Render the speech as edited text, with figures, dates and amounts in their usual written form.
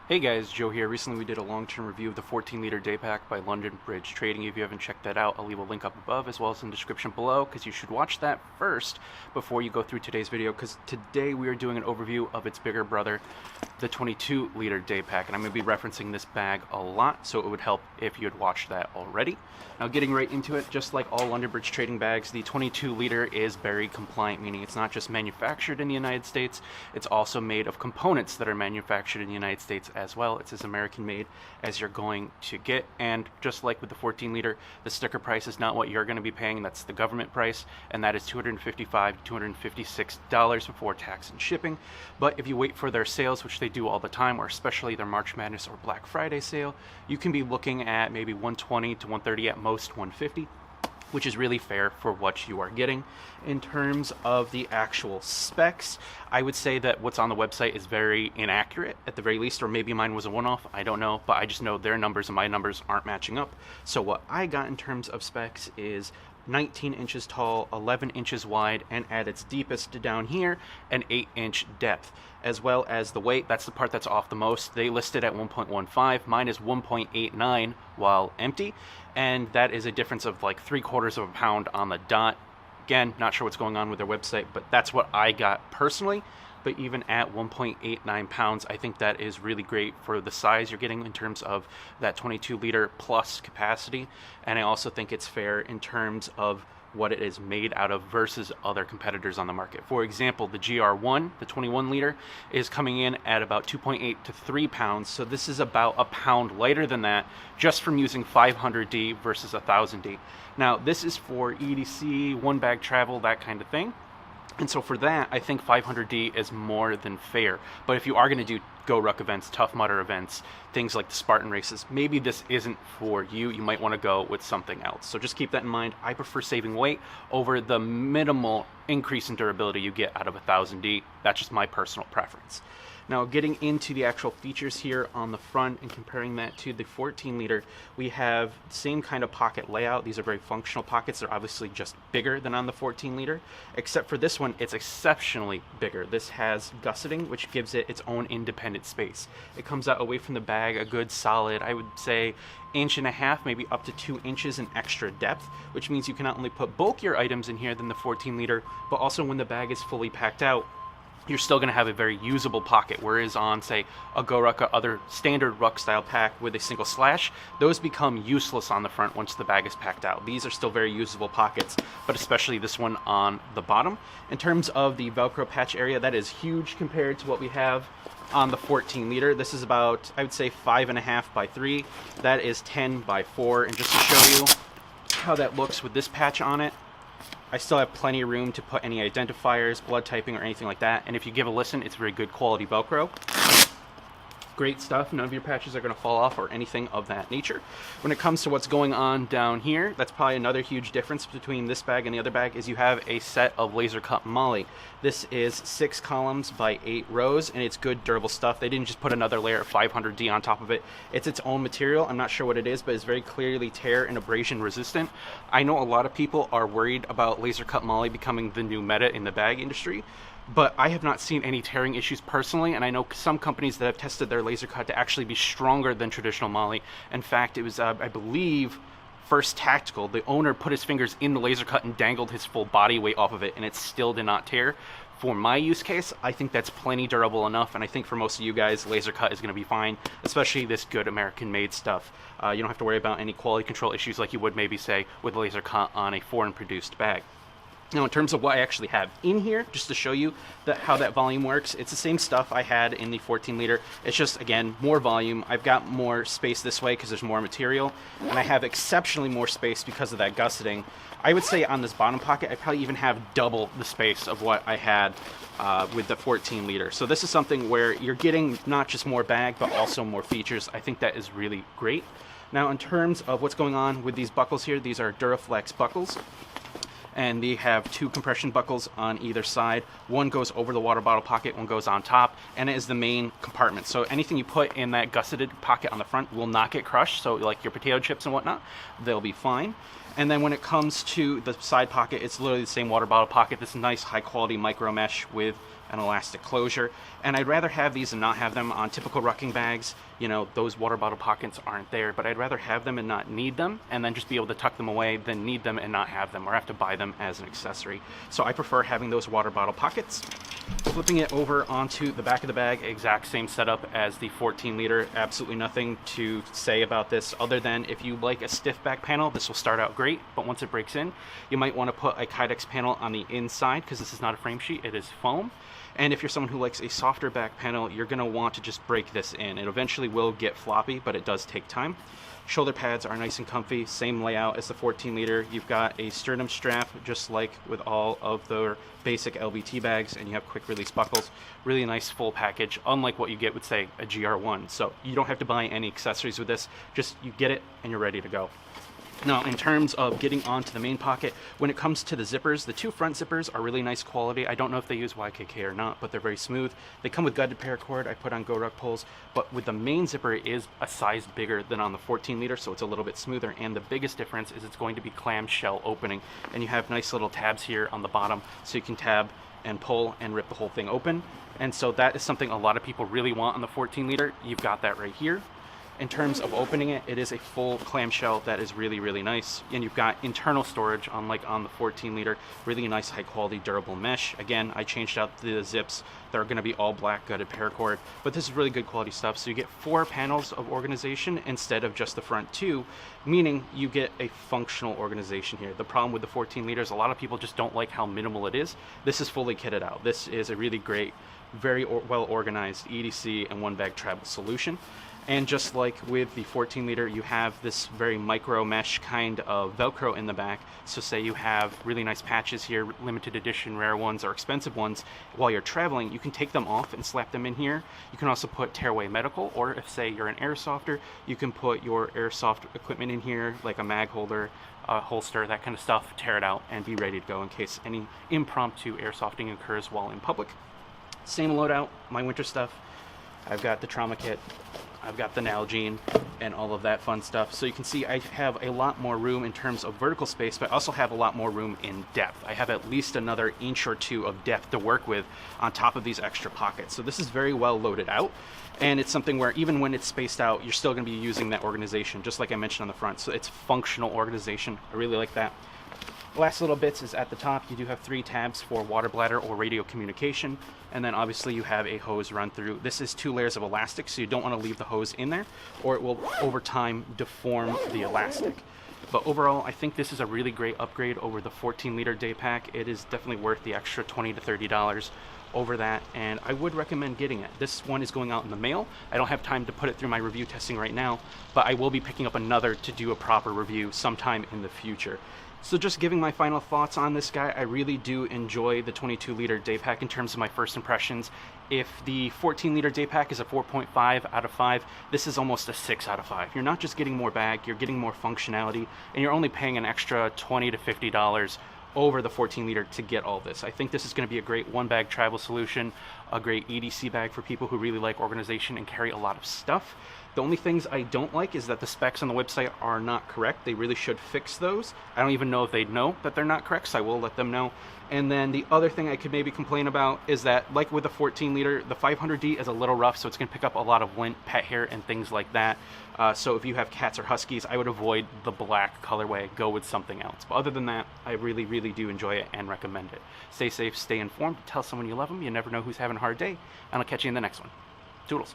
Hey guys, Joe here. Recently we did a long-term review of the 14-liter day pack by London Bridge Trading. If you haven't checked that out, I'll leave a link up above as well as in the description below, because you should watch that first before you go through today's video, because today we are doing an overview of its bigger brother, the 22-liter day pack, and I'm going to be referencing this bag a lot, so it would help if you had watched that already. Now, getting right into it, just like all London Bridge Trading bags, the 22-liter is very compliant, meaning it's not just manufactured in the United States, it's also made of components that are manufactured in the United States as well. It's as American made as you're going to get, and just like with the 14-liter, the sticker price is not what you're going to be paying. That's the government price, and that is $255 to $256 before tax and shipping. But if you wait for their sales, which they do all the time, or especially their March Madness or Black Friday sale, you can be looking at maybe $120 to $130, at most $150, which is really fair for what you are getting. In terms of the actual specs, I would say that what's on the website is very inaccurate at the very least, or maybe mine was a one-off, I don't know, but I just know their numbers and my numbers aren't matching up. So what I got in terms of specs is 19 inches tall, 11 inches wide, and at its deepest down here, an 8-inch depth, as well as the weight. That's the part that's off the most. They listed at 1.15, mine is 1.89 while empty, and that is a difference of like 3/4 of a pound on the dot. Again, not sure what's going on with their website, but that's what I got personally. But even at 1.89 pounds, I think that is really great for the size you're getting in terms of that 22-liter plus capacity. And I also think it's fair in terms of what it is made out of versus other competitors on the market. For example, the GR1, the 21-liter, is coming in at about 2.8 to 3 pounds. So this is about a pound lighter than that, just from using 500D versus 1000D. Now, this is for EDC, one bag travel, that kind of thing. And so for that, I think 500D is more than fair. But if you are going to do GoRuck events, Tough Mudder events, things like the Spartan races, maybe this isn't for you. You might want to go with something else. So just keep that in mind. I prefer saving weight over the minimal increase in durability you get out of 1000D. That's just my personal preference. Now, getting into the actual features here on the front and comparing that to the 14-liter, we have the same kind of pocket layout. These are very functional pockets. They're obviously just bigger than on the 14-liter, except for this one, it's exceptionally bigger. This has gusseting, which gives it its own independent space. It comes out away from the bag a good solid, I would say, 1.5 inches, maybe up to 2 inches in extra depth, which means you can not only put bulkier items in here than the 14-liter, but also when the bag is fully packed out, you're still going to have a very usable pocket, whereas on, say, a GoRuck or other standard ruck style pack with a single slash, those become useless on the front once the bag is packed out. These are still very usable pockets, but especially this one on the bottom. In terms of the Velcro patch area, that is huge compared to what we have on the 14-liter. This is about, I would say, 5.5 by 3. That is 10 by 4. And just to show you how that looks with this patch on it, I still have plenty of room to put any identifiers, blood typing, or anything like that. And if you give a listen, it's very good quality Velcro. Great stuff. None of your patches are going to fall off or anything of that nature. When it comes to what's going on down here, that's probably another huge difference between this bag and the other bag, is you have a set of laser cut moly. This is 6 columns by 8 rows, and it's good durable stuff. They didn't just put another layer of 500D on top of it. It's its own material. I'm not sure what it is, but it's very clearly tear and abrasion resistant. I know a lot of people are worried about laser cut moly becoming the new meta in the bag industry, but I have not seen any tearing issues personally, and I know some companies that have tested their laser cut to actually be stronger than traditional moly. In fact, it was, I believe, First Tactical, the owner put his fingers in the laser cut and dangled his full body weight off of it, and it still did not tear. For my use case, I think that's plenty durable enough, and I think for most of you guys, laser cut is going to be fine, especially this good American-made stuff. You don't have to worry about any quality control issues like you would maybe, say, with laser cut on a foreign-produced bag. Now, in terms of what I actually have in here, just to show you how that volume works, it's the same stuff I had in the 14-liter. It's just, again, more volume. I've got more space this way because there's more material, and I have exceptionally more space because of that gusseting. I would say on this bottom pocket, I probably even have double the space of what I had with the 14-liter. So this is something where you're getting not just more bag, but also more features. I think that is really great. Now, in terms of what's going on with these buckles here, these are Duraflex buckles, and they have 2 compression buckles on either side. One goes over the water bottle pocket, one goes on top, and it is the main compartment. So anything you put in that gusseted pocket on the front will not get crushed. So like your potato chips and whatnot, they'll be fine. And then when it comes to the side pocket, it's literally the same water bottle pocket. This nice high quality micro mesh with an elastic closure. And I'd rather have these than not have them. On typical rucking bags, you know, those water bottle pockets aren't there, but I'd rather have them and not need them, and then just be able to tuck them away than need them and not have them, or have to buy them as an accessory. So I prefer having those water bottle pockets. Flipping it over onto the back of the bag, exact same setup as the 14 liter. Absolutely nothing to say about this other than if you like a stiff back panel, this will start out great, but once it breaks in, you might want to put a Kydex panel on the inside, because this is not a frame sheet, it is foam. And if you're someone who likes a softer back panel, you're going to want to just break this in. It eventually will get floppy, but it does take time. Shoulder pads are nice and comfy, same layout as the 14 liter. You've got a sternum strap, just like with all of the basic LVT bags, and you have quick release buckles. Really nice full package, unlike what you get with, say, a GR1. So you don't have to buy any accessories with this, just you get it and you're ready to go. Now, in terms of getting onto the main pocket, when it comes to the zippers, the two front zippers are really nice quality. I don't know if they use YKK or not, but they're very smooth. They come with gutted paracord. I put on GoRuck poles, but with the main zipper, it is a size bigger than on the 14 liter, so it's a little bit smoother. And the biggest difference is it's going to be clamshell opening, and you have nice little tabs here on the bottom, so you can tab and pull and rip the whole thing open. And so that is something a lot of people really want on the 14 liter. You've got that right here. In terms of opening it, it is a full clamshell that is really, really nice. And you've got internal storage, unlike on the 14 liter, really nice, high quality, durable mesh. Again, I changed out the zips. They're gonna be all black gutted paracord, but this is really good quality stuff. So you get 4 panels of organization instead of just the front 2, meaning you get a functional organization here. The problem with the 14 liters, a lot of people just don't like how minimal it is. This is fully kitted out. This is a really great, very well organized EDC and one bag travel solution. And just like with the 14 liter, you have this very micro mesh kind of Velcro in the back. So say you have really nice patches here, limited edition, rare ones, or expensive ones, while you're traveling, you can take them off and slap them in here. You can also put tearaway medical, or if say you're an airsofter, you can put your airsoft equipment in here, like a mag holder, a holster, that kind of stuff, tear it out and be ready to go in case any impromptu airsofting occurs while in public. Same loadout, my winter stuff. I've got the trauma kit, I've got the Nalgene, and all of that fun stuff. So you can see I have a lot more room in terms of vertical space, but I also have a lot more room in depth. I have at least another inch or 2 of depth to work with on top of these extra pockets. So this is very well loaded out, and it's something where even when it's spaced out, you're still gonna be using that organization, just like I mentioned on the front. So it's functional organization. I really like that. Last little bits is at the top, you do have 3 tabs for water bladder or radio communication, and then obviously you have a hose run through. This is 2 layers of elastic, so you don't want to leave the hose in there, or it will over time deform the elastic. But overall, I think this is a really great upgrade over the 14 liter day pack. It is definitely worth the extra $20 to $30 over that, and I would recommend getting it. This one is going out in the mail. I don't have time to put it through my review testing right now, but I will be picking up another to do a proper review sometime in the future. So just giving my final thoughts on this guy, I really do enjoy the 22 liter day pack in terms of my first impressions. If the 14 liter day pack is a 4.5 out of 5, this is almost a 6 out of 5. You're not just getting more bag, you're getting more functionality, and you're only paying an extra $20 to $50 over the 14 liter to get all this. I think this is going to be a great one bag travel solution, a great EDC bag for people who really like organization and carry a lot of stuff. The only things I don't like is that the specs on the website are not correct. They really should fix those. I don't even know if they know that they're not correct, so I will let them know. And then the other thing I could maybe complain about is that, like with the 14 liter, the 500D is a little rough, so it's going to pick up a lot of lint, pet hair, and things like that. So if you have cats or huskies, I would avoid the black colorway, go with something else. But other than that, I really, really do enjoy it and recommend it. Stay safe, stay informed, tell someone you love them. You never know who's having a hard day, and I'll catch you in the next one. Toodles.